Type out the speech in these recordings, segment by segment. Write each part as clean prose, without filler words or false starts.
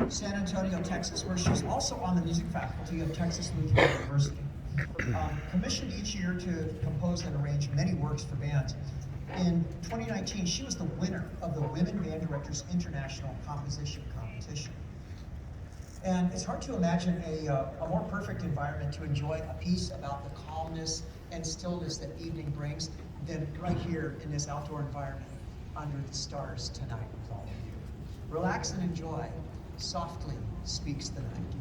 San Antonio, Texas, where she's also on the music faculty of Texas Lutheran University. Commissioned each year to compose and arrange many works for bands. In 2019, she was the winner of the Women Band Directors International Composition Competition. And it's hard to imagine a more perfect environment to enjoy a piece about the calmness and stillness that evening brings than right here in this outdoor environment under the stars tonight with all of you. Relax and enjoy. Softly speaks the night.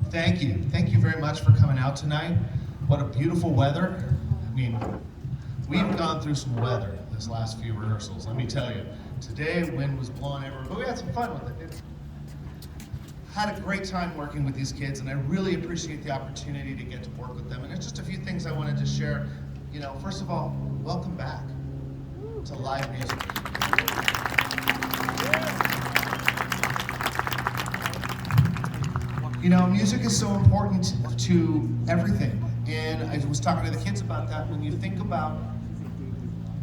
Thank you. Thank you very much for coming out tonight. What a beautiful weather. I mean, we've gone through some weather this last few rehearsals, let me tell you. Today, wind was blowing everywhere, but we had some fun with it. Had a great time working with these kids, and I really appreciate the opportunity to get to work with them. And there's just a few things I wanted to share. You know, first of all, welcome back to live music. You know, music is so important to everything. And I was talking to the kids about that. When you think about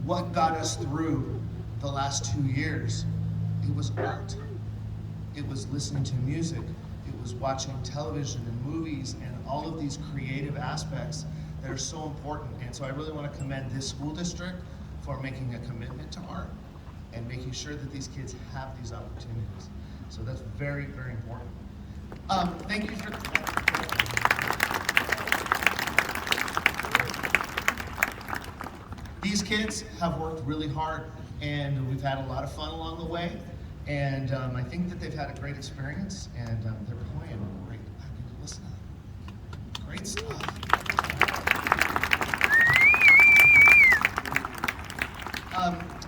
what got us through the last 2 years, it was art. It was listening to music. It was watching television and movies and all of these creative aspects that are so important. And so I really want to commend this school district for making a commitment to art and making sure that these kids have these opportunities. So that's very, very important. Thank you for... These kids have worked really hard, and we've had a lot of fun along the way. And I think that they've had a great experience, and they're playing great. I mean, listen to them. Great stuff.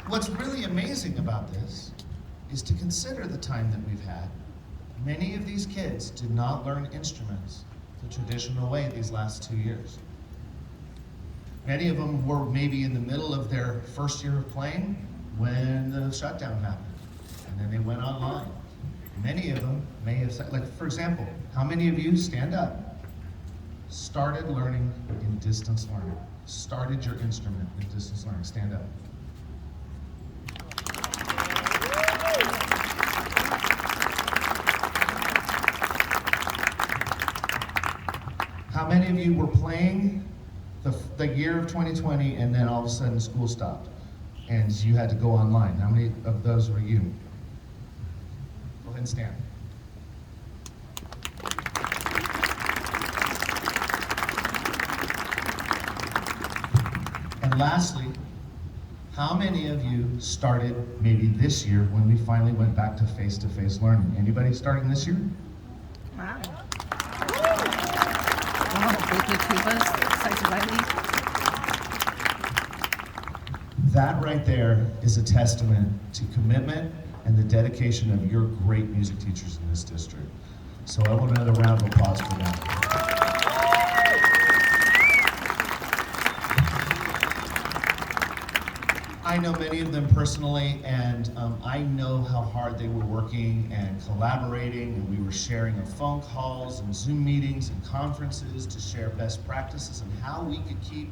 What's really amazing about this is to consider the time that we've had. Many of these kids did not learn instruments the traditional way these last 2 years. Many of them were maybe in the middle of their first year of playing when the shutdown happened, and then they went online. Many of them may have, like for example, how many of you, stand up, started learning in distance learning? Started your instrument in distance learning, stand up. How many of you were playing the year of 2020 and then all of a sudden school stopped and you had to go online? How many of those were you? Go ahead and stand. And lastly, how many of you started maybe this year when we finally went back to face-to-face learning? Anybody starting this year? Wow. Thank you, Tubas. Excited by me. That right there is a testament to commitment and the dedication of your great music teachers in this district. So I want another round of applause for that. I know many of them personally, and I know how hard they were working and collaborating, and we were sharing on phone calls and Zoom meetings and conferences to share best practices and how we could keep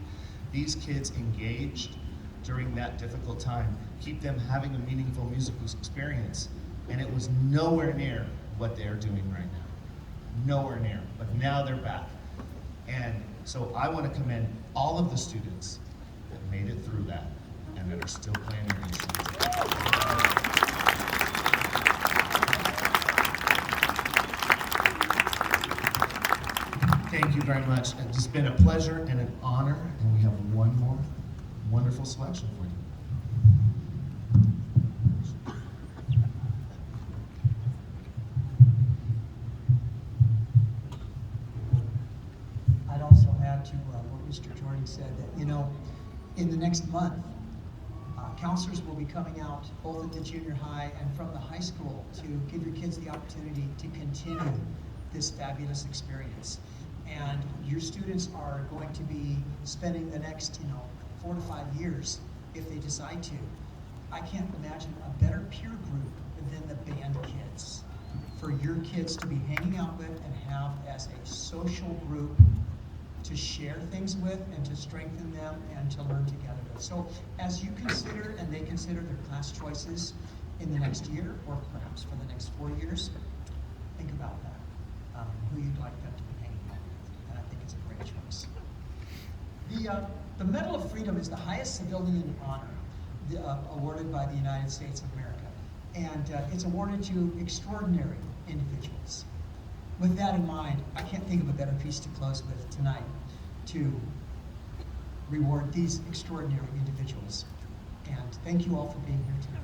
these kids engaged during that difficult time, keep them having a meaningful musical experience. And it was nowhere near what they're doing right now. Nowhere near, but now they're back. And so I want to commend all of the students that made it through that and that are still playing their instruments. Thank you very much. It's been a pleasure and an honor, and we have one more wonderful selection for you. I'd also add to what Mr. Jordan said, that, you know, in the next month, counselors will be coming out both at the junior high and from the high school to give your kids the opportunity to continue this fabulous experience. And your students are going to be spending the next, 4 to 5 years, if they decide to. I can't imagine a better peer group than the band kids, for your kids to be hanging out with and have as a social group to share things with and to strengthen them and to learn together with. So as you consider and they consider their class choices in the next year, or perhaps for the next 4 years, think about that, who you'd like them to be hanging out with, and I think it's a great choice. The Medal of Freedom is the highest civilian honor awarded by the United States of America, and it's awarded to extraordinary individuals. With that in mind, I can't think of a better piece to close with tonight to reward these extraordinary individuals. And thank you all for being here tonight.